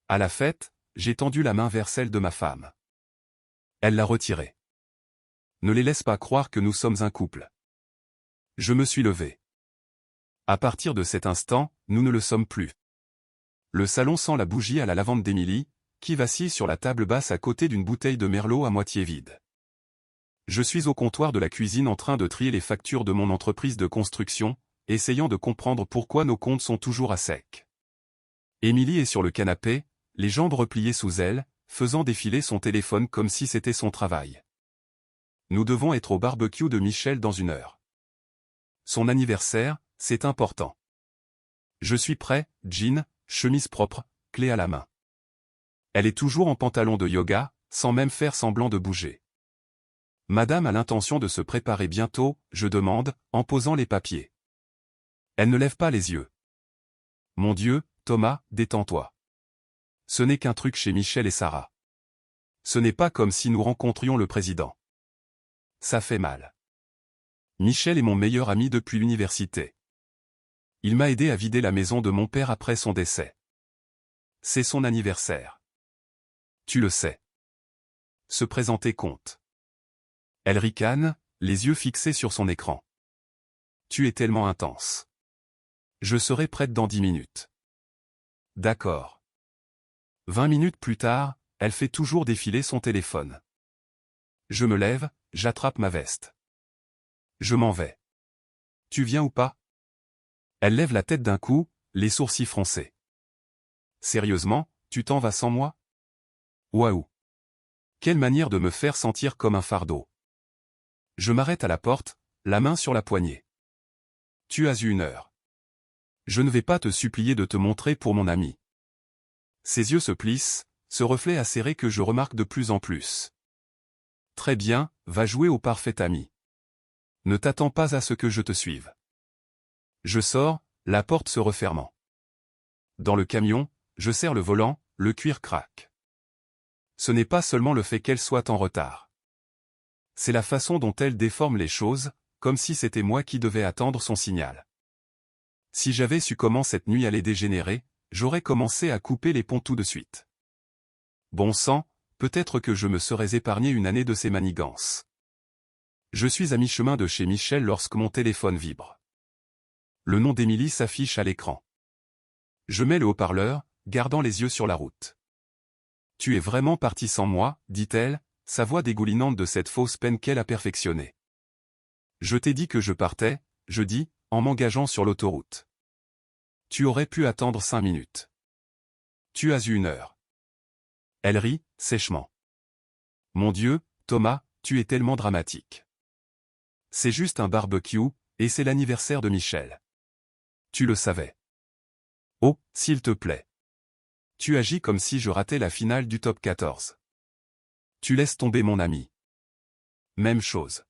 À la fête, j'ai tendu la main vers celle de ma femme. Elle l'a retirée. Ne les laisse pas croire que nous sommes un couple. Je me suis levé. À partir de cet instant, nous ne le sommes plus. Le salon sent la bougie à la lavande d'Émilie, qui vacille sur la table basse à côté d'une bouteille de merlot à moitié vide. Je suis au comptoir de la cuisine en train de trier les factures de mon entreprise de construction, essayant de comprendre pourquoi nos comptes sont toujours à sec. Émilie est sur le canapé, les jambes repliées sous elle, faisant défiler son téléphone comme si c'était son travail. Nous devons être au barbecue de Michel dans 1 heure. Son anniversaire, c'est important. Je suis prêt, jean, chemise propre, clé à la main. Elle est toujours en pantalon de yoga, sans même faire semblant de bouger. Madame a l'intention de se préparer bientôt, je demande, en posant les papiers. Elle ne lève pas les yeux. Mon Dieu, Thomas, détends-toi. Ce n'est qu'un truc chez Michel et Sarah. Ce n'est pas comme si nous rencontrions le président. Ça fait mal. Michel est mon meilleur ami depuis l'université. Il m'a aidé à vider la maison de mon père après son décès. C'est son anniversaire. Tu le sais. Se présenter compte. Elle ricane, les yeux fixés sur son écran. Tu es tellement intense. Je serai prête dans 10 minutes. D'accord. 20 minutes plus tard, elle fait toujours défiler son téléphone. Je me lève, j'attrape ma veste. Je m'en vais. Tu viens ou pas? Elle lève la tête d'un coup, les sourcils froncés. Sérieusement, tu t'en vas sans moi? Waouh! Quelle manière de me faire sentir comme un fardeau. Je m'arrête à la porte, la main sur la poignée. Tu as eu 1 heure. Je ne vais pas te supplier de te montrer pour mon ami. Ses yeux se plissent, ce reflet acéré que je remarque de plus en plus. Très bien, va jouer au parfait ami. Ne t'attends pas à ce que je te suive. Je sors, la porte se refermant. Dans le camion, je serre le volant, le cuir craque. Ce n'est pas seulement le fait qu'elle soit en retard. C'est la façon dont elle déforme les choses, comme si c'était moi qui devais attendre son signal. Si j'avais su comment cette nuit allait dégénérer, j'aurais commencé à couper les ponts tout de suite. Bon sang, peut-être que je me serais épargné 1 année de ces manigances. Je suis à mi-chemin de chez Michel lorsque mon téléphone vibre. Le nom d'Émilie s'affiche à l'écran. Je mets le haut-parleur, gardant les yeux sur la route. Tu es vraiment parti sans moi, dit-elle, sa voix dégoulinante de cette fausse peine qu'elle a perfectionnée. Je t'ai dit que je partais, je dis, en m'engageant sur l'autoroute. Tu aurais pu attendre 5 minutes. Tu as eu 1 heure. Elle rit, sèchement. Mon Dieu, Thomas, tu es tellement dramatique. C'est juste un barbecue, et c'est l'anniversaire de Michel. Tu le savais. Oh, s'il te plaît. Tu agis comme si je ratais la finale du top 14. Tu laisses tomber mon ami. Même chose.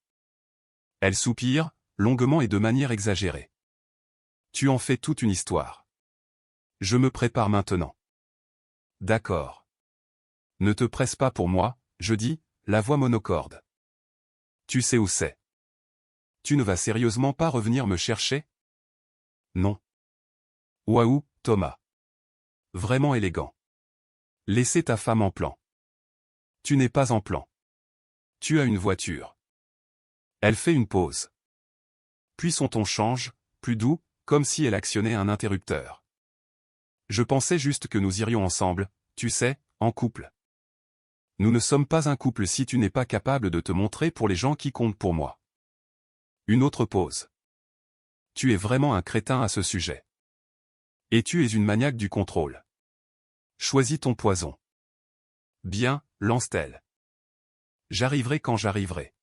Elle soupire, longuement et de manière exagérée. Tu en fais toute une histoire. Je me prépare maintenant. D'accord. Ne te presse pas pour moi, je dis, la voix monocorde. Tu sais où c'est. Tu ne vas sérieusement pas revenir me chercher? Non. Waouh, Thomas. Vraiment élégant. Laissez ta femme en plan. Tu n'es pas en plan. Tu as une voiture. Elle fait une pause. Puis son ton change, plus doux, comme si elle actionnait un interrupteur. Je pensais juste que nous irions ensemble, tu sais, en couple. Nous ne sommes pas un couple si tu n'es pas capable de te montrer pour les gens qui comptent pour moi. Une autre pause. Tu es vraiment un crétin à ce sujet. Et tu es une maniaque du contrôle. Choisis ton poison. Bien, lance-t-elle. J'arriverai quand j'arriverai.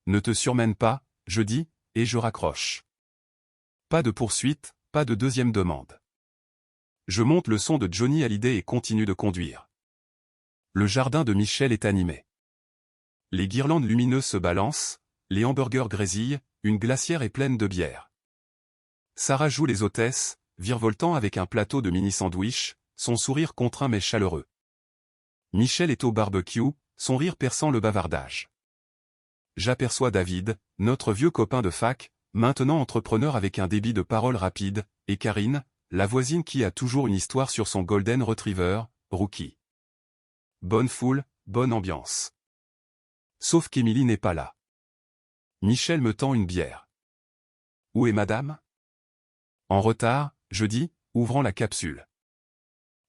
Ne te surmène pas, je dis, et je raccroche. Pas de poursuite, pas de deuxième demande. Je monte le son de Johnny Hallyday et continue de conduire. Le jardin de Michel est animé. Les guirlandes lumineuses se balancent, les hamburgers grésillent, une glacière est pleine de bière. Sarah joue les hôtesses, virevoltant avec un plateau de mini-sandwich, son sourire contraint mais chaleureux. Michel est au barbecue, son rire perçant le bavardage. J'aperçois David, notre vieux copain de fac, maintenant entrepreneur avec un débit de parole rapide, et Karine, la voisine qui a toujours une histoire sur son Golden Retriever, Rookie. Bonne foule, bonne ambiance. Sauf qu'Émilie n'est pas là. Michel me tend une bière. Où est madame? En retard, je dis, ouvrant la capsule.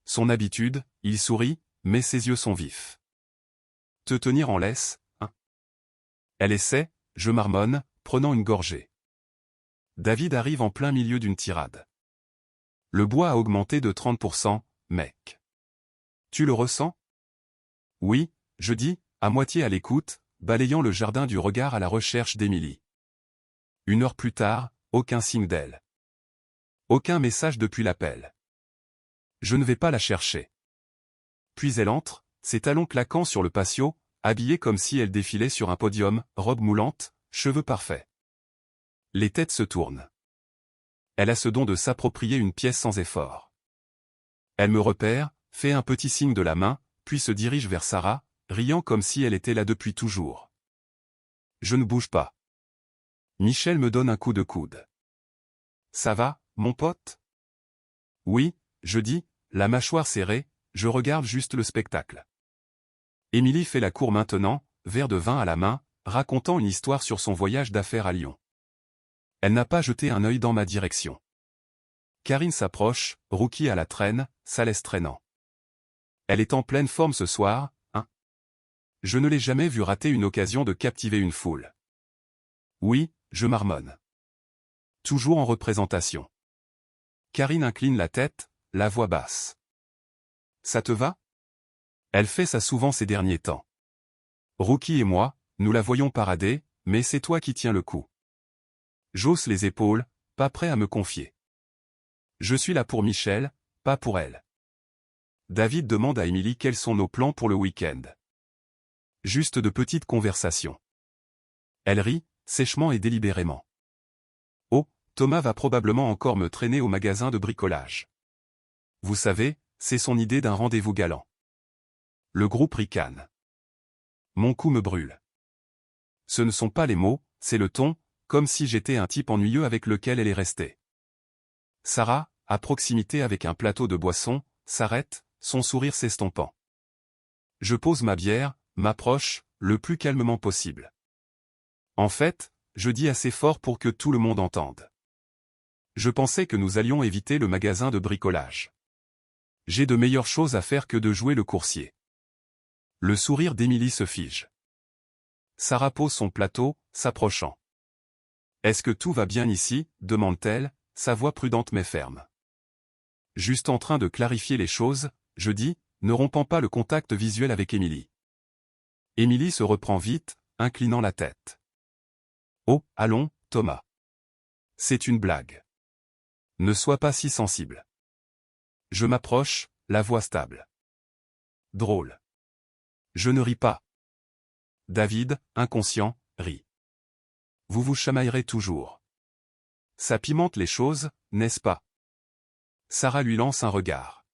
Son habitude, il sourit, mais ses yeux sont vifs. Te tenir en laisse, hein? Elle essaie, je marmonne, prenant une gorgée. David arrive en plein milieu d'une tirade. Le bois a augmenté de 30%, mec. Tu le ressens? Oui, je dis, à moitié à l'écoute, balayant le jardin du regard à la recherche d'Émilie. 1 heure plus tard, aucun signe d'elle. Aucun message depuis l'appel. Je ne vais pas la chercher. Puis elle entre, ses talons claquant sur le patio, habillée comme si elle défilait sur un podium, robe moulante, cheveux parfaits. Les têtes se tournent. Elle a ce don de s'approprier une pièce sans effort. Elle me repère, fait un petit signe de la main, puis se dirige vers Sarah, riant comme si elle était là depuis toujours. Je ne bouge pas. Michel me donne un coup de coude. Ça va, mon pote? Oui, je dis, la mâchoire serrée, je regarde juste le spectacle. Émilie fait la cour maintenant, verre de vin à la main, racontant une histoire sur son voyage d'affaires à Lyon. Elle n'a pas jeté un œil dans ma direction. Karine s'approche, Rookie à la traîne, ça laisse traînant. Elle est en pleine forme ce soir, hein? Je ne l'ai jamais vue rater une occasion de captiver une foule. Oui, je marmonne. Toujours en représentation. Karine incline la tête, la voix basse. Ça te va? Elle fait ça souvent ces derniers temps. Rookie et moi, nous la voyons parader, mais c'est toi qui tiens le coup. J'hausse les épaules, pas prêt à me confier. Je suis là pour Michel, pas pour elle. David demande à Émilie quels sont nos plans pour le week-end. Juste de petites conversations. Elle rit, sèchement et délibérément. Oh, Thomas va probablement encore me traîner au magasin de bricolage. Vous savez, c'est son idée d'un rendez-vous galant. Le groupe ricane. Mon cou me brûle. Ce ne sont pas les mots, c'est le ton, comme si j'étais un type ennuyeux avec lequel elle est restée. Sarah, à proximité avec un plateau de boissons, s'arrête, son sourire s'estompant. Je pose ma bière, m'approche, le plus calmement possible. En fait, je dis assez fort pour que tout le monde entende. Je pensais que nous allions éviter le magasin de bricolage. J'ai de meilleures choses à faire que de jouer le coursier. Le sourire d'Émilie se fige. Sarah pose son plateau, s'approchant. Est-ce que tout va bien ici? Demande-t-elle, sa voix prudente mais ferme. Juste en train de clarifier les choses, je dis, ne rompant pas le contact visuel avec Émilie. Émilie se reprend vite, inclinant la tête. Oh, allons, Thomas. C'est une blague. Ne sois pas si sensible. Je m'approche, la voix stable. Drôle. Je ne ris pas. David, inconscient, rit. Vous vous chamaillerez toujours. Ça pimente les choses, n'est-ce pas? Sarah lui lance un regard.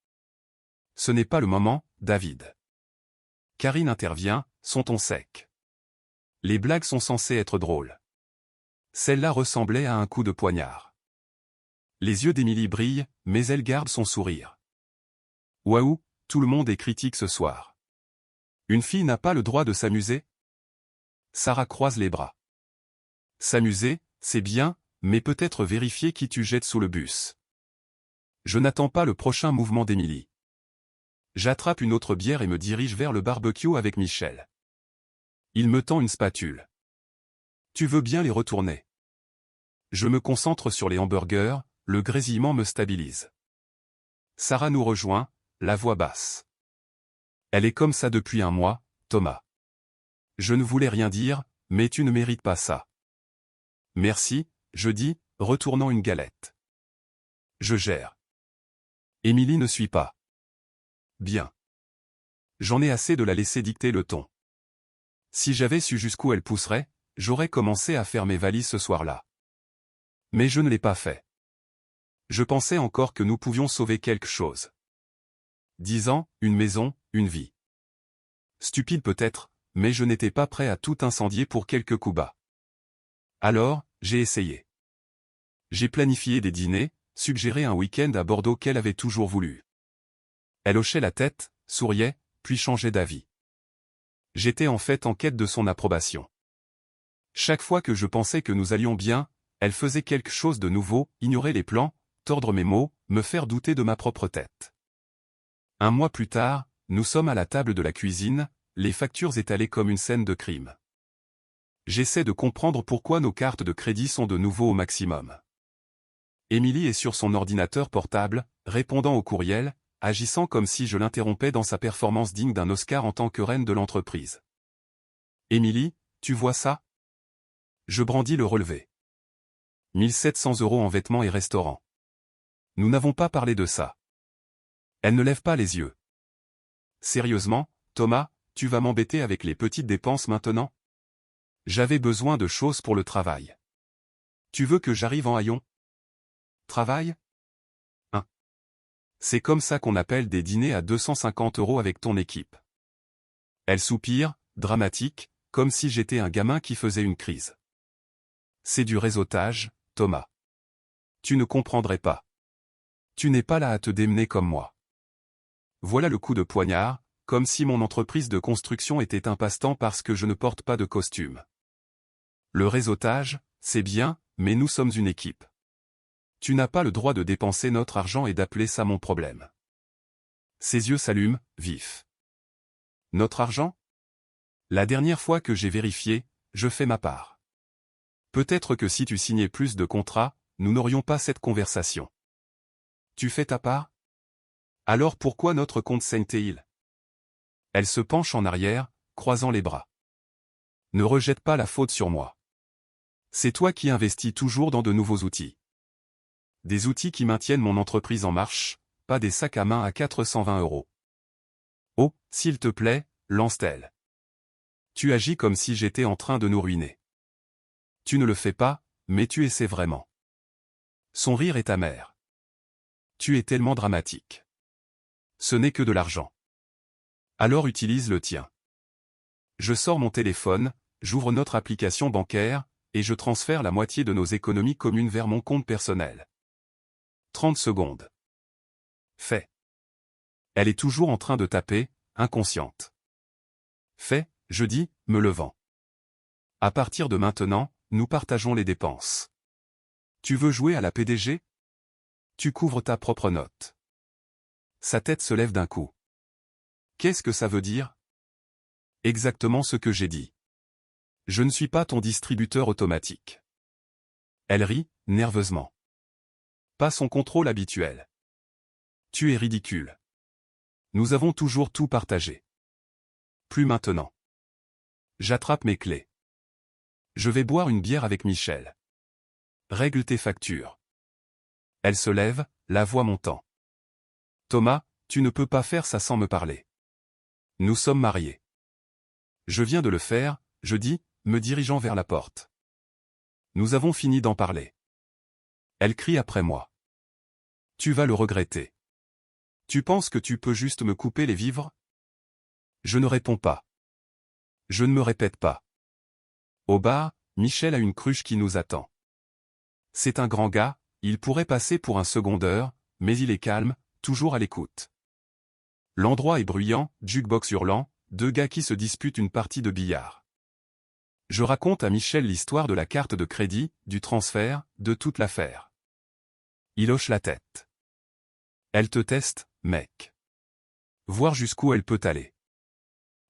Ce n'est pas le moment, David. Karine intervient, son ton sec. Les blagues sont censées être drôles. Celle-là ressemblait à un coup de poignard. Les yeux d'Émilie brillent, mais elle garde son sourire. Waouh, tout le monde est critique ce soir. Une fille n'a pas le droit de s'amuser? Sarah croise les bras. S'amuser, c'est bien, mais peut-être vérifier qui tu jettes sous le bus. Je n'attends pas le prochain mouvement d'Émilie. J'attrape une autre bière et me dirige vers le barbecue avec Michel. Il me tend une spatule. Tu veux bien les retourner? Je me concentre sur les hamburgers, le grésillement me stabilise. Sarah nous rejoint, la voix basse. Elle est comme ça depuis un mois, Thomas. Je ne voulais rien dire, mais tu ne mérites pas ça. Merci, je dis, retournant une galette. Je gère. Émilie ne suit pas. Bien. J'en ai assez de la laisser dicter le ton. Si j'avais su jusqu'où elle pousserait, j'aurais commencé à faire mes valises ce soir-là. Mais je ne l'ai pas fait. Je pensais encore que nous pouvions sauver quelque chose. 10 ans, une maison, une vie. Stupide peut-être, mais je n'étais pas prêt à tout incendier pour quelques coups bas. Alors, j'ai essayé. J'ai planifié des dîners, suggéré un week-end à Bordeaux qu'elle avait toujours voulu. Elle hochait la tête, souriait, puis changeait d'avis. J'étais en fait en quête de son approbation. Chaque fois que je pensais que nous allions bien, elle faisait quelque chose de nouveau, ignorer les plans, tordre mes mots, me faire douter de ma propre tête. Un mois plus tard, nous sommes à la table de la cuisine, les factures étalées comme une scène de crime. J'essaie de comprendre pourquoi nos cartes de crédit sont de nouveau au maximum. Émilie est sur son ordinateur portable, répondant au courriel, agissant comme si je l'interrompais dans sa performance digne d'un Oscar en tant que reine de l'entreprise. Émilie, tu vois ça? Je brandis le relevé. 1700 € en vêtements et restaurants. Nous n'avons pas parlé de ça. Elle ne lève pas les yeux. Sérieusement, Thomas, tu vas m'embêter avec les petites dépenses maintenant? J'avais besoin de choses pour le travail. Tu veux que j'arrive en haillons? Travail? Hein? C'est comme ça qu'on appelle des dîners à 250 € avec ton équipe. Elle soupire, dramatique, comme si j'étais un gamin qui faisait une crise. C'est du réseautage, Thomas. Tu ne comprendrais pas. Tu n'es pas là à te démener comme moi. Voilà le coup de poignard, comme si mon entreprise de construction était un passe-temps parce que je ne porte pas de costume. Le réseautage, c'est bien, mais nous sommes une équipe. Tu n'as pas le droit de dépenser notre argent et d'appeler ça mon problème. Ses yeux s'allument, vifs. Notre argent? La dernière fois que j'ai vérifié, je fais ma part. Peut-être que si tu signais plus de contrats, nous n'aurions pas cette conversation. Tu fais ta part? Alors pourquoi notre compte saigne-t-il? Elle se penche en arrière, croisant les bras. Ne rejette pas la faute sur moi. C'est toi qui investis toujours dans de nouveaux outils. Des outils qui maintiennent mon entreprise en marche, pas des sacs à main à 420 €. Oh, s'il te plaît, lance-t-elle. Tu agis comme si j'étais en train de nous ruiner. Tu ne le fais pas, mais tu essaies vraiment. Son rire est amer. Tu es tellement dramatique. Ce n'est que de l'argent. Alors utilise le tien. Je sors mon téléphone, j'ouvre notre application bancaire, et je transfère la moitié de nos économies communes vers mon compte personnel. 30 secondes. Fait. Elle est toujours en train de taper, inconsciente. Fait, je dis, me levant. À partir de maintenant, nous partageons les dépenses. Tu veux jouer à la PDG? Tu couvres ta propre note. Sa tête se lève d'un coup. Qu'est-ce que ça veut dire? Exactement ce que j'ai dit. Je ne suis pas ton distributeur automatique. Elle rit, nerveusement. Pas son contrôle habituel. Tu es ridicule. Nous avons toujours tout partagé. Plus maintenant. J'attrape mes clés. Je vais boire une bière avec Michel. Règle tes factures. Elle se lève, la voix montant. Thomas, tu ne peux pas faire ça sans me parler. Nous sommes mariés. Je viens de le faire, je dis, me dirigeant vers la porte. Nous avons fini d'en parler. Elle crie après moi. Tu vas le regretter. Tu penses que tu peux juste me couper les vivres? Je ne réponds pas. Je ne me répète pas. Au bar, Michel a une cruche qui nous attend. C'est un grand gars, il pourrait passer pour un secondeur, mais il est calme, toujours à l'écoute. L'endroit est bruyant, jukebox hurlant, deux gars qui se disputent une partie de billard. Je raconte à Michel l'histoire de la carte de crédit, du transfert, de toute l'affaire. Il hoche la tête. Elle te teste, mec. Voir jusqu'où elle peut aller.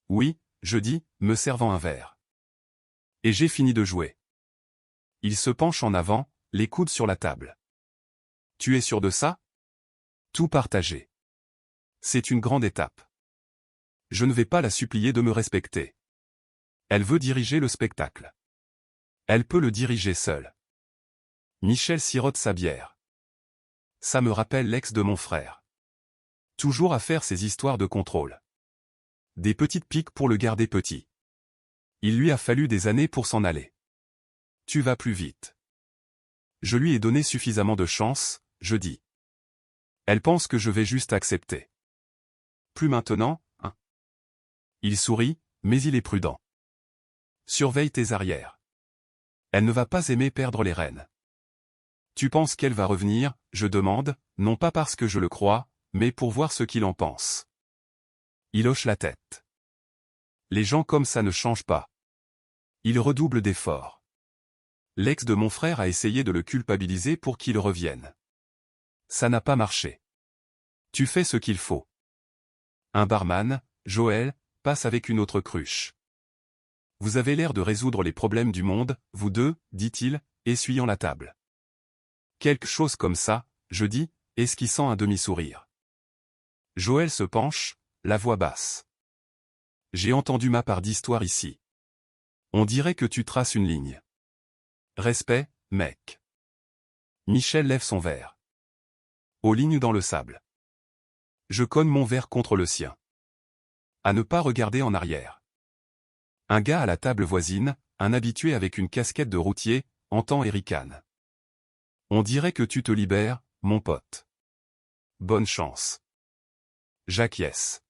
Oui, je dis, me servant un verre. Et j'ai fini de jouer. Il se penche en avant, les coudes sur la table. Tu es sûr de ça? Tout partager. C'est une grande étape. Je ne vais pas la supplier de me respecter. Elle veut diriger le spectacle. Elle peut le diriger seule. Michel sirote sa bière. Ça me rappelle l'ex de mon frère. Toujours à faire ses histoires de contrôle. Des petites piques pour le garder petit. Il lui a fallu des années pour s'en aller. Tu vas plus vite. Je lui ai donné suffisamment de chance, je dis. Elle pense que je vais juste accepter. Plus maintenant, hein. Il sourit, mais il est prudent. Surveille tes arrières. Elle ne va pas aimer perdre les rênes. Tu penses qu'elle va revenir, je demande, non pas parce que je le crois, mais pour voir ce qu'il en pense. Il hoche la tête. Les gens comme ça ne changent pas. Il redouble d'efforts. L'ex de mon frère a essayé de le culpabiliser pour qu'il revienne. Ça n'a pas marché. Tu fais ce qu'il faut. Un barman, Joël, passe avec une autre cruche. Vous avez l'air de résoudre les problèmes du monde, vous deux, dit-il, essuyant la table. Quelque chose comme ça, je dis, esquissant un demi-sourire. Joël se penche, la voix basse. J'ai entendu ma part d'histoire ici. On dirait que tu traces une ligne. Respect, mec. Michel lève son verre. Aux lignes dans le sable. Je cogne mon verre contre le sien. À ne pas regarder en arrière. Un gars à la table voisine, un habitué avec une casquette de routier, entend et ricane. On dirait que tu te libères, mon pote. Bonne chance. J'acquiesce.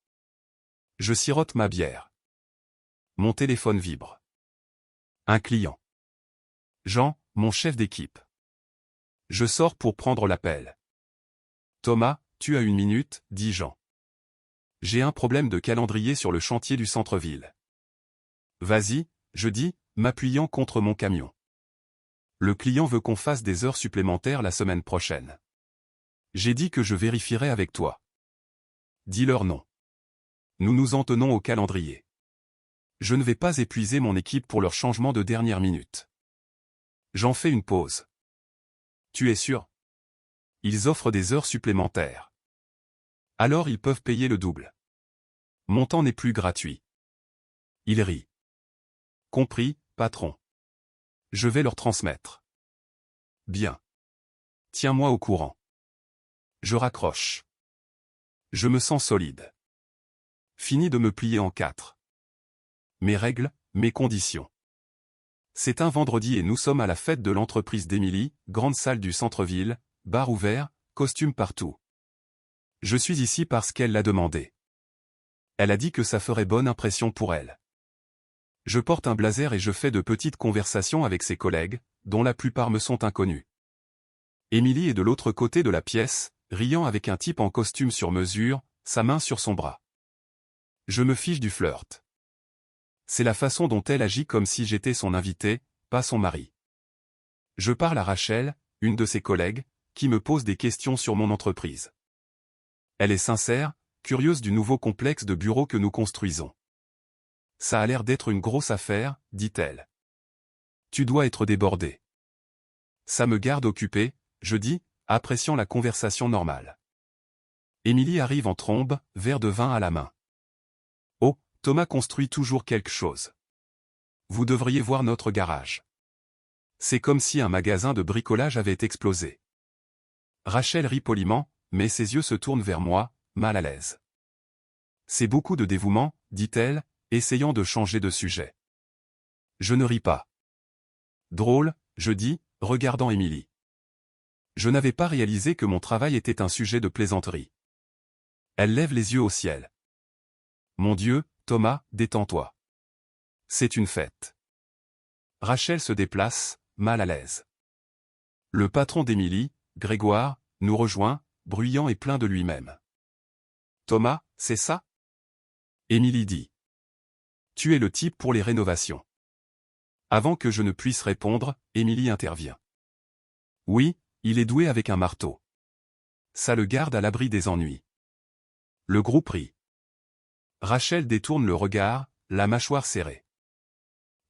Je sirote ma bière. Mon téléphone vibre. Un client. Jean, mon chef d'équipe. Je sors pour prendre l'appel. Thomas, tu as une minute, dit Jean. J'ai un problème de calendrier sur le chantier du centre-ville. Vas-y, je dis, m'appuyant contre mon camion. Le client veut qu'on fasse des heures supplémentaires la semaine prochaine. J'ai dit que je vérifierai avec toi. Dis-leur non. Nous nous en tenons au calendrier. Je ne vais pas épuiser mon équipe pour leur changement de dernière minute. J'en fais une pause. Tu es sûr? Ils offrent des heures supplémentaires. Alors ils peuvent payer le double. Mon temps n'est plus gratuit. Il rit. Compris, patron. Je vais leur transmettre. Bien. Tiens-moi au courant. Je raccroche. Je me sens solide. Fini de me plier en quatre. Mes règles, mes conditions. C'est un vendredi et nous sommes à la fête de l'entreprise d'Émilie, grande salle du centre-ville, bar ouvert, costumes partout. Je suis ici parce qu'elle l'a demandé. Elle a dit que ça ferait bonne impression pour elle. Je porte un blazer et je fais de petites conversations avec ses collègues, dont la plupart me sont inconnus. Émilie est de l'autre côté de la pièce, riant avec un type en costume sur mesure, sa main sur son bras. Je me fiche du flirt. C'est la façon dont elle agit comme si j'étais son invité, pas son mari. Je parle à Rachel, une de ses collègues, qui me pose des questions sur mon entreprise. Elle est sincère, curieuse du nouveau complexe de bureaux que nous construisons. Ça a l'air d'être une grosse affaire, dit-elle. Tu dois être débordé. Ça me garde occupé, je dis, appréciant la conversation normale. Émilie arrive en trombe, verre de vin à la main. Oh, Thomas construit toujours quelque chose. Vous devriez voir notre garage. C'est comme si un magasin de bricolage avait explosé. Rachel rit poliment, mais ses yeux se tournent vers moi, mal à l'aise. C'est beaucoup de dévouement, dit-elle, essayant de changer de sujet. Je ne ris pas. Drôle, je dis, regardant Émilie. Je n'avais pas réalisé que mon travail était un sujet de plaisanterie. Elle lève les yeux au ciel. Mon Dieu, Thomas, détends-toi. C'est une fête. Rachel se déplace, mal à l'aise. Le patron d'Émilie, Grégoire, nous rejoint, bruyant et plein de lui-même. Thomas, c'est ça? Émilie dit. Tu es le type pour les rénovations. Avant que je ne puisse répondre, Émilie intervient. Oui, il est doué avec un marteau. Ça le garde à l'abri des ennuis. Le groupe rit. Rachel détourne le regard, la mâchoire serrée.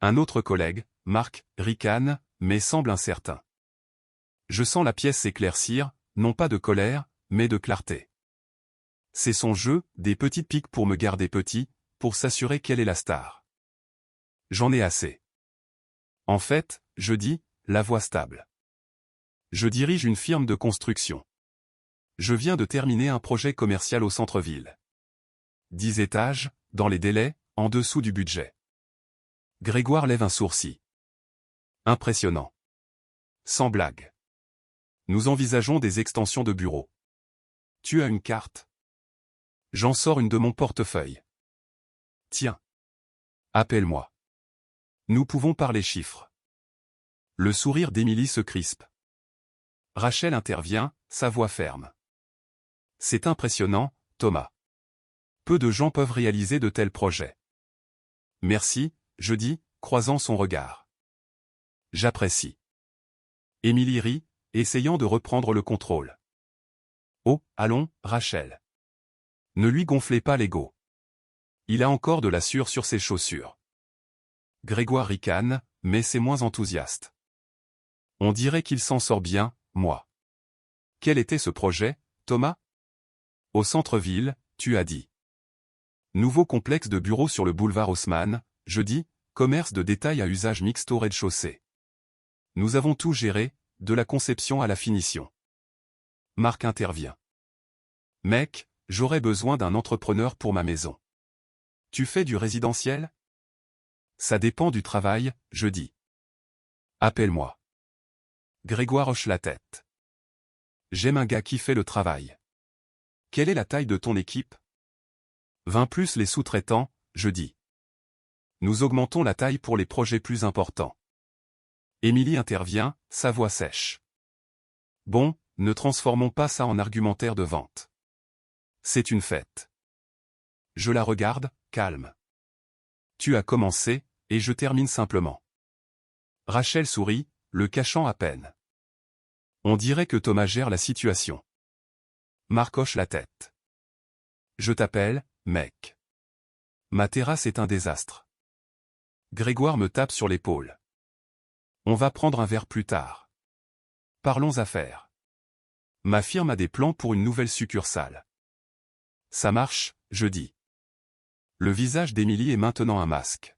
Un autre collègue, Marc, ricane, mais semble incertain. Je sens la pièce s'éclaircir, non pas de colère, mais de clarté. C'est son jeu, des petites piques pour me garder petit, pour s'assurer qu'elle est la star. J'en ai assez. En fait, je dis, la voix stable. Je dirige une firme de construction. Je viens de terminer un projet commercial au centre-ville. 10 étages, dans les délais, en dessous du budget. Grégoire lève un sourcil. Impressionnant. Sans blague. Nous envisageons des extensions de bureaux. Tu as une carte? J'en sors une de mon portefeuille. Tiens. Appelle-moi. Nous pouvons parler chiffres. Le sourire d'Émilie se crispe. Rachel intervient, sa voix ferme. C'est impressionnant, Thomas. Peu de gens peuvent réaliser de tels projets. Merci, je dis, croisant son regard. J'apprécie. Émilie rit, essayant de reprendre le contrôle. Oh, allons, Rachel. Ne lui gonflez pas l'ego. Il a encore de la sueur sur ses chaussures. Grégoire ricane, mais c'est moins enthousiaste. On dirait qu'il s'en sort bien, moi. Quel était ce projet, Thomas? Au centre-ville, tu as dit. Nouveau complexe de bureaux sur le boulevard Haussmann, jeudi, commerce de détail à usage mixte au rez-de-chaussée. Nous avons tout géré, de la conception à la finition. Marc intervient. Mec, j'aurais besoin d'un entrepreneur pour ma maison. Tu fais du résidentiel? Ça dépend du travail, je dis. Appelle-moi. Grégoire hoche la tête. J'aime un gars qui fait le travail. Quelle est la taille de ton équipe? 20 plus les sous-traitants, je dis. Nous augmentons la taille pour les projets plus importants. Émilie intervient, sa voix sèche. Bon, ne transformons pas ça en argumentaire de vente. C'est une fête. Je la regarde, calme. Tu as commencé, et je termine simplement. Rachel sourit, le cachant à peine. On dirait que Thomas gère la situation. Marc hoche la tête. Je t'appelle, mec. Ma terrasse est un désastre. Grégoire me tape sur l'épaule. On va prendre un verre plus tard. Parlons affaires. Ma firme a des plans pour une nouvelle succursale. Ça marche, je dis. Le visage d'Émilie est maintenant un masque.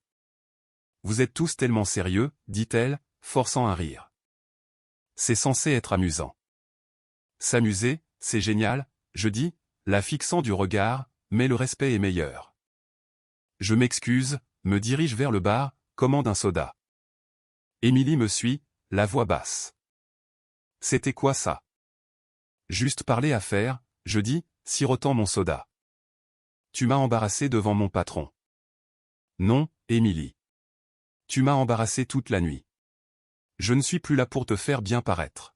Vous êtes tous tellement sérieux, dit-elle, forçant un rire. C'est censé être amusant. S'amuser, c'est génial, je dis, la fixant du regard, mais le respect est meilleur. Je m'excuse, me dirige vers le bar, commande un soda. Émilie me suit, la voix basse. C'était quoi ça? Juste parler affaires, je dis, sirotant mon soda. Tu m'as embarrassé devant mon patron. Non, Émilie. Tu m'as embarrassé toute la nuit. Je ne suis plus là pour te faire bien paraître.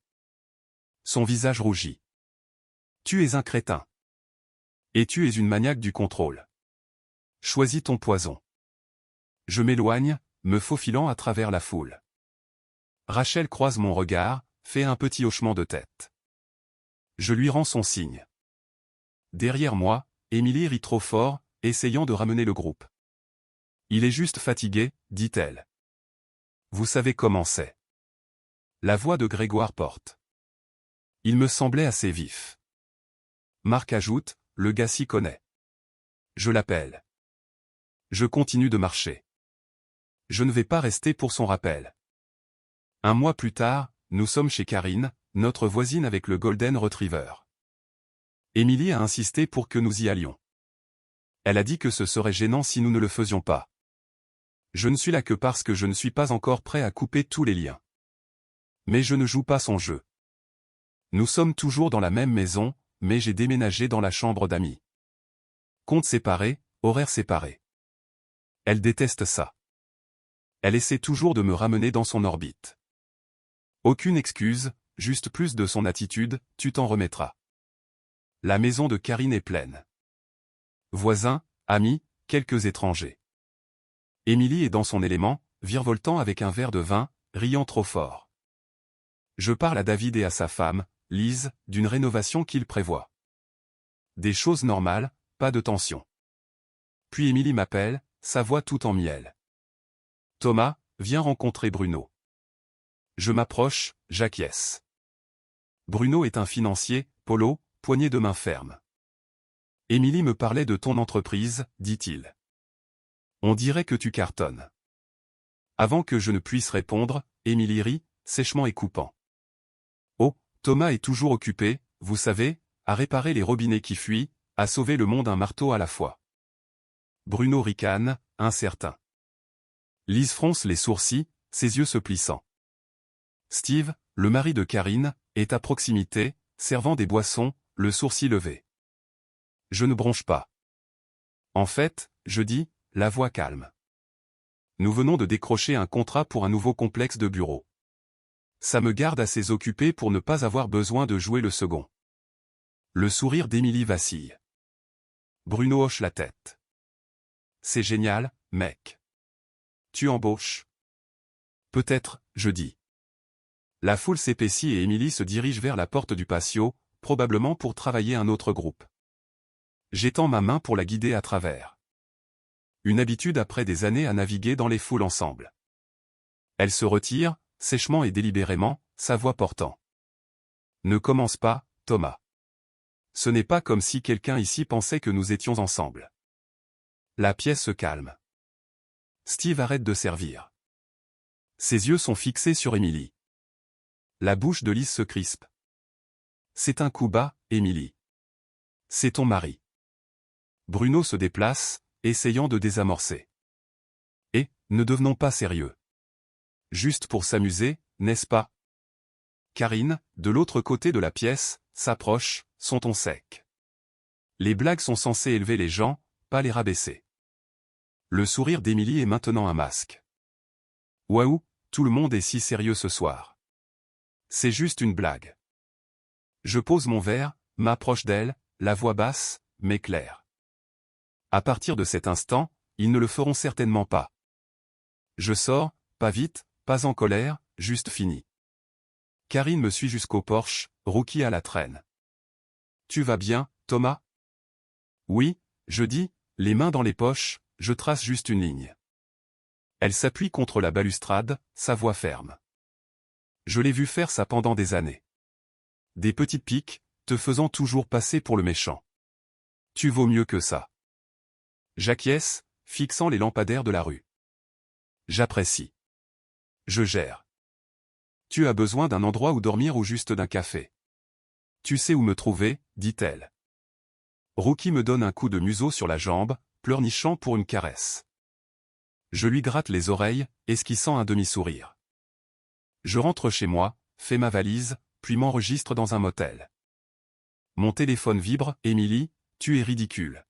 Son visage rougit. Tu es un crétin. Et tu es une maniaque du contrôle. Choisis ton poison. Je m'éloigne, me faufilant à travers la foule. Rachel croise mon regard, fait un petit hochement de tête. Je lui rends son signe. Derrière moi, Émilie rit trop fort, essayant de ramener le groupe. Il est juste fatigué, dit-elle. Vous savez comment c'est. La voix de Grégoire porte. Il me semblait assez vif. Marc ajoute, le gars s'y connaît. Je l'appelle. Je continue de marcher. Je ne vais pas rester pour son rappel. Un mois plus tard, nous sommes chez Karine, notre voisine avec le Golden Retriever. Émilie a insisté pour que nous y allions. Elle a dit que ce serait gênant si nous ne le faisions pas. Je ne suis là que parce que je ne suis pas encore prêt à couper tous les liens. Mais je ne joue pas son jeu. Nous sommes toujours dans la même maison, mais j'ai déménagé dans la chambre d'amis. Comptes séparés, horaires séparés. Elle déteste ça. Elle essaie toujours de me ramener dans son orbite. Aucune excuse, juste plus de son attitude, tu t'en remettras. La maison de Karine est pleine. Voisins, amis, quelques étrangers. Émilie est dans son élément, virevoltant avec un verre de vin, riant trop fort. Je parle à David et à sa femme, Lise, d'une rénovation qu'ils prévoient. Des choses normales, pas de tension. Puis Émilie m'appelle, sa voix tout en miel. Thomas, viens rencontrer Bruno. Je m'approche, j'acquiesce. Bruno est un financier, polo, poignée de main ferme. Émilie me parlait de ton entreprise, dit-il. On dirait que tu cartonnes. Avant que je ne puisse répondre, Émilie rit, sèchement et coupant. Oh, Thomas est toujours occupé, vous savez, à réparer les robinets qui fuient, à sauver le monde un marteau à la fois. Bruno ricane, incertain. Lise fronce les sourcils, ses yeux se plissant. Steve, le mari de Karine, est à proximité, servant des boissons, le sourcil levé. Je ne bronche pas. En fait, je dis, la voix calme. Nous venons de décrocher un contrat pour un nouveau complexe de bureaux. Ça me garde assez occupé pour ne pas avoir besoin de jouer le second. Le sourire d'Émilie vacille. Bruno hoche la tête. C'est génial, mec. Tu embauches? Peut-être, je dis. La foule s'épaissit et Émilie se dirige vers la porte du patio, probablement pour travailler un autre groupe. J'étends ma main pour la guider à travers. Une habitude après des années à naviguer dans les foules ensemble. Elle se retire, sèchement et délibérément, sa voix portant. Ne commence pas, Thomas. Ce n'est pas comme si quelqu'un ici pensait que nous étions ensemble. La pièce se calme. Steve arrête de servir. Ses yeux sont fixés sur Émilie. La bouche de Lise se crispe. C'est un coup bas, Émilie. C'est ton mari. Bruno se déplace, essayant de désamorcer. Et, ne devenons pas sérieux. Juste pour s'amuser, n'est-ce pas? Karine, de l'autre côté de la pièce, s'approche, son ton sec. Les blagues sont censées élever les gens, pas les rabaisser. Le sourire d'Émilie est maintenant un masque. Waouh, tout le monde est si sérieux ce soir. C'est juste une blague. Je pose mon verre, m'approche d'elle, la voix basse, mais claire. À partir de cet instant, ils ne le feront certainement pas. Je sors, pas vite, pas en colère, juste fini. Karine me suit jusqu'au porche, Rookie à la traîne. Tu vas bien, Thomas? Oui, je dis, les mains dans les poches, je trace juste une ligne. Elle s'appuie contre la balustrade, sa voix ferme. Je l'ai vu faire ça pendant des années. Des petites piques, te faisant toujours passer pour le méchant. Tu vaux mieux que ça. J'acquiesce, fixant les lampadaires de la rue. J'apprécie. Je gère. Tu as besoin d'un endroit où dormir ou juste d'un café? Tu sais où me trouver, dit-elle. Rookie me donne un coup de museau sur la jambe, pleurnichant pour une caresse. Je lui gratte les oreilles, esquissant un demi-sourire. Je rentre chez moi, fais ma valise, puis m'enregistre dans un motel. Mon téléphone vibre, Émilie, tu es ridicule.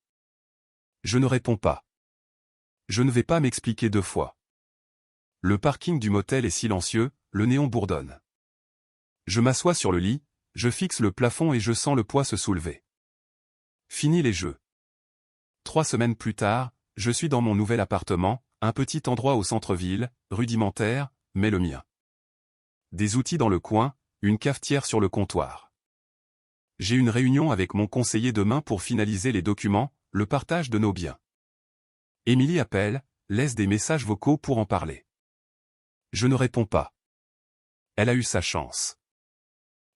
Je ne réponds pas. Je ne vais pas m'expliquer 2 fois. Le parking du motel est silencieux, le néon bourdonne. Je m'assois sur le lit, je fixe le plafond et je sens le poids se soulever. Fini les jeux. 3 semaines plus tard, je suis dans mon nouvel appartement, un petit endroit au centre-ville, rudimentaire, mais le mien. Des outils dans le coin, une cafetière sur le comptoir. J'ai une réunion avec mon conseiller demain pour finaliser les documents, le partage de nos biens. Émilie appelle, laisse des messages vocaux pour en parler. Je ne réponds pas. Elle a eu sa chance.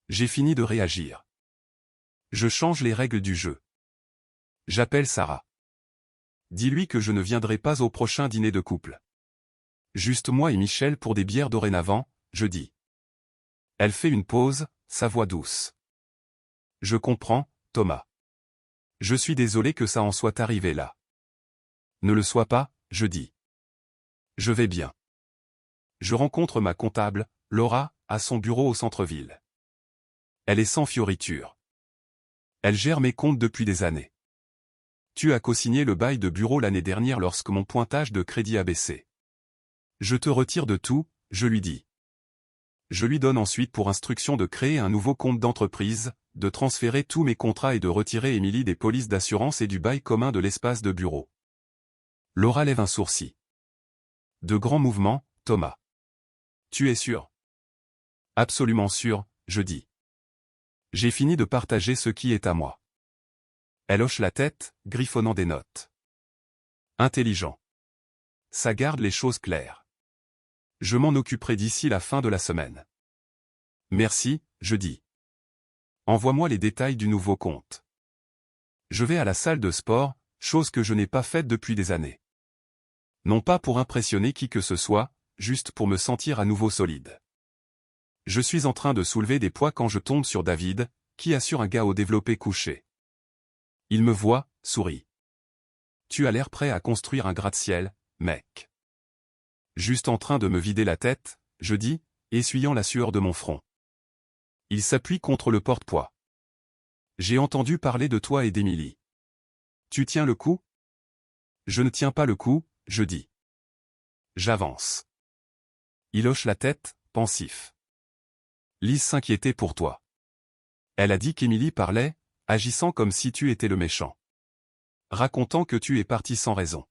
J'ai fini de réagir. Je change les règles du jeu. J'appelle Sarah. Dis-lui que je ne viendrai pas au prochain dîner de couple. Juste moi et Michel pour des bières dorénavant, je dis. Elle fait une pause, sa voix douce. Je comprends, Thomas. Je suis désolé que ça en soit arrivé là. Ne le sois pas, je dis. Je vais bien. Je rencontre ma comptable, Laura, à son bureau au centre-ville. Elle est sans fioriture. Elle gère mes comptes depuis des années. Tu as co-signé le bail de bureau l'année dernière lorsque mon pointage de crédit a baissé. Je te retire de tout, je lui dis. Je lui donne ensuite pour instruction de créer un nouveau compte d'entreprise, de transférer tous mes contrats et de retirer Émilie des polices d'assurance et du bail commun de l'espace de bureau. Laura lève un sourcil. De grands mouvements, Thomas. Tu es sûr? Absolument sûr, je dis. J'ai fini de partager ce qui est à moi. Elle hoche la tête, griffonnant des notes. Intelligent. Ça garde les choses claires. Je m'en occuperai d'ici la fin de la semaine. Merci, je dis. Envoie-moi les détails du nouveau compte. Je vais à la salle de sport, chose que je n'ai pas faite depuis des années. Non pas pour impressionner qui que ce soit, juste pour me sentir à nouveau solide. Je suis en train de soulever des poids quand je tombe sur David, qui assure un gars au développé couché. Il me voit, sourit. Tu as l'air prêt à construire un gratte-ciel, mec. Juste en train de me vider la tête, je dis, essuyant la sueur de mon front. Il s'appuie contre le porte-poids. J'ai entendu parler de toi et d'Émilie. Tu tiens le coup? Je ne tiens pas le coup, je dis. J'avance. Il hoche la tête, pensif. Lise s'inquiétait pour toi. Elle a dit qu'Émilie parlait, agissant comme si tu étais le méchant. racontant que tu es parti sans raison.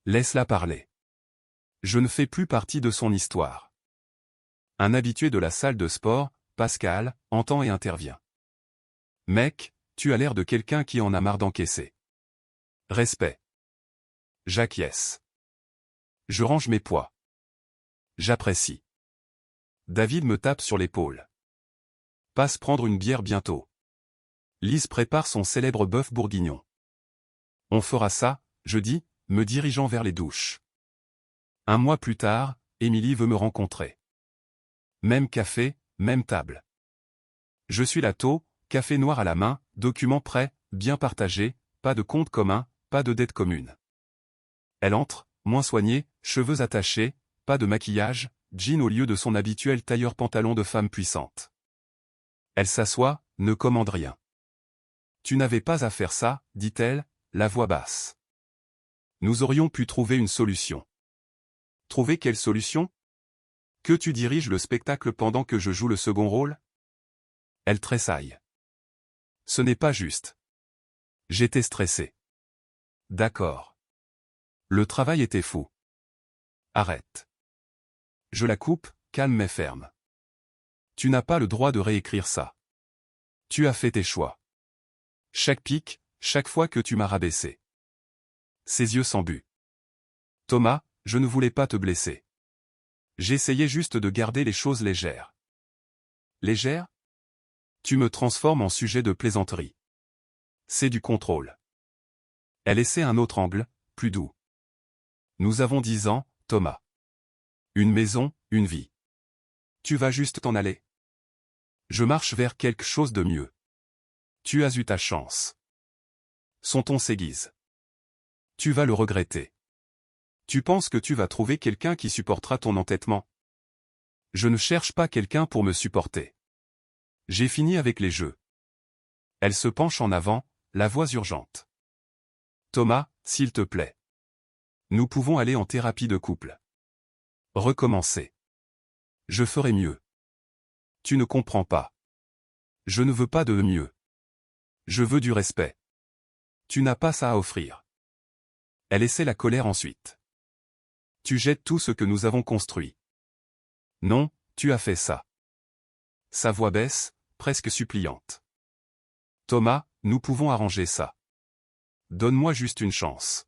Laisse-la parler. Je ne fais plus partie de son histoire. Un habitué de la salle de sport, Pascal, entend et intervient. Mec, tu as l'air de quelqu'un qui en a marre d'encaisser. Respect. J'acquiesce. Je range mes poids. J'apprécie. David me tape sur l'épaule. Passe prendre une bière bientôt. Lise prépare son célèbre bœuf bourguignon. On fera ça, je dis, me dirigeant vers les douches. Un mois plus tard, Émilie veut me rencontrer. Même café, même table. Je suis là tôt, café noir à la main, document prêt, bien partagé, pas de compte commun, pas de dette commune. Elle entre, moins soignée, cheveux attachés, pas de maquillage, jean au lieu de son habituel tailleur-pantalon de femme puissante. Elle s'assoit, ne commande rien. Tu n'avais pas à faire ça, dit-elle, la voix basse. Nous aurions pu trouver une solution. Trouver quelle solution? Que tu diriges le spectacle pendant que je joue le second rôle? Elle tressaille. Ce n'est pas juste. J'étais stressé. D'accord. Le travail était fou. Arrête. Je la coupe, calme mais ferme. Tu n'as pas le droit de réécrire ça. Tu as fait tes choix. Chaque pic, chaque fois que tu m'as rabaissé. Ses yeux s'embuent. Thomas, je ne voulais pas te blesser. J'essayais juste de garder les choses légères. Légères? Tu me transformes en sujet de plaisanterie. C'est du contrôle. Elle essaie un autre angle, plus doux. Nous avons 10 ans, Thomas. Une maison, une vie. Tu vas juste t'en aller. Je marche vers quelque chose de mieux. Tu as eu ta chance. Son ton s'aiguise. Tu vas le regretter. Tu penses que tu vas trouver quelqu'un qui supportera ton entêtement? Je ne cherche pas quelqu'un pour me supporter. J'ai fini avec les jeux. Elle se penche en avant, la voix urgente. Thomas, s'il te plaît. Nous pouvons aller en thérapie de couple. Recommencer. Je ferai mieux. Tu ne comprends pas. Je ne veux pas de mieux. Je veux du respect. Tu n'as pas ça à offrir. Elle essaie la colère ensuite. Tu jettes tout ce que nous avons construit. Non, tu as fait ça. Sa voix baisse, presque suppliante. Thomas, nous pouvons arranger ça. Donne-moi juste une chance.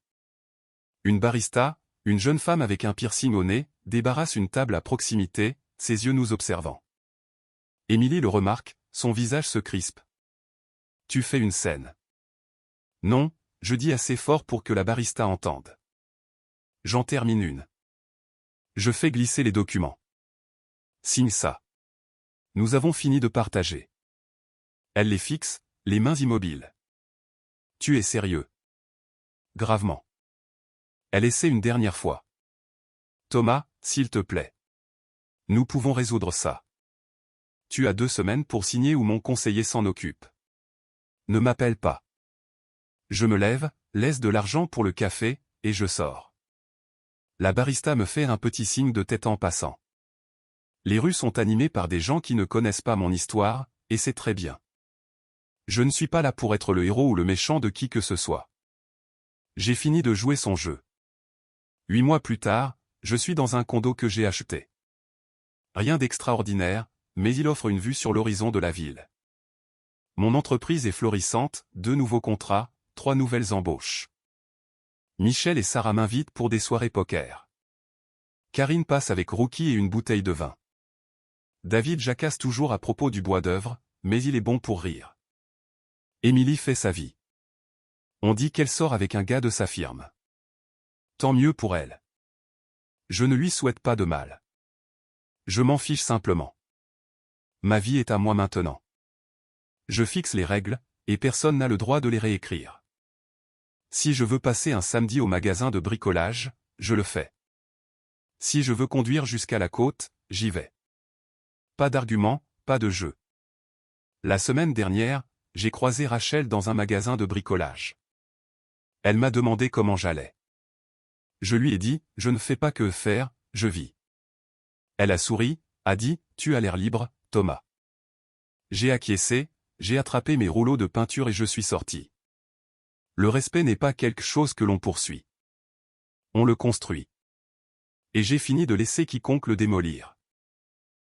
Une barista, une jeune femme avec un piercing au nez, débarrasse une table à proximité, ses yeux nous observant. Émilie le remarque, son visage se crispe. Tu fais une scène. Non, je dis assez fort pour que la barista entende. J'en termine une. Je fais glisser les documents. Signe ça. Nous avons fini de partager. Elle les fixe, les mains immobiles. Tu es sérieux? Gravement. Elle essaie une dernière fois. Thomas, s'il te plaît. Nous pouvons résoudre ça. Tu as 2 semaines pour signer ou mon conseiller s'en occupe. Ne m'appelle pas. Je me lève, laisse de l'argent pour le café, et je sors. La barista me fait un petit signe de tête en passant. Les rues sont animées par des gens qui ne connaissent pas mon histoire, et c'est très bien. Je ne suis pas là pour être le héros ou le méchant de qui que ce soit. J'ai fini de jouer son jeu. 8 mois plus tard, je suis dans un condo que j'ai acheté. Rien d'extraordinaire, mais il offre une vue sur l'horizon de la ville. Mon entreprise est florissante, 2 nouveaux contrats, 3 nouvelles embauches. Michel et Sarah m'invitent pour des soirées poker. Karine passe avec Rookie et une bouteille de vin. David jacasse toujours à propos du bois d'œuvre, mais il est bon pour rire. Émilie fait sa vie. On dit qu'elle sort avec un gars de sa firme. Tant mieux pour elle. Je ne lui souhaite pas de mal. Je m'en fiche simplement. Ma vie est à moi maintenant. Je fixe les règles, et personne n'a le droit de les réécrire. Si je veux passer un samedi au magasin de bricolage, je le fais. Si je veux conduire jusqu'à la côte, j'y vais. Pas d'argument, pas de jeu. La semaine dernière, j'ai croisé Rachel dans un magasin de bricolage. Elle m'a demandé comment j'allais. Je lui ai dit, je ne fais pas que faire, je vis. Elle a souri, a dit, tu as l'air libre, Thomas. J'ai acquiescé, j'ai attrapé mes rouleaux de peinture et je suis sorti. Le respect n'est pas quelque chose que l'on poursuit. On le construit. Et j'ai fini de laisser quiconque le démolir.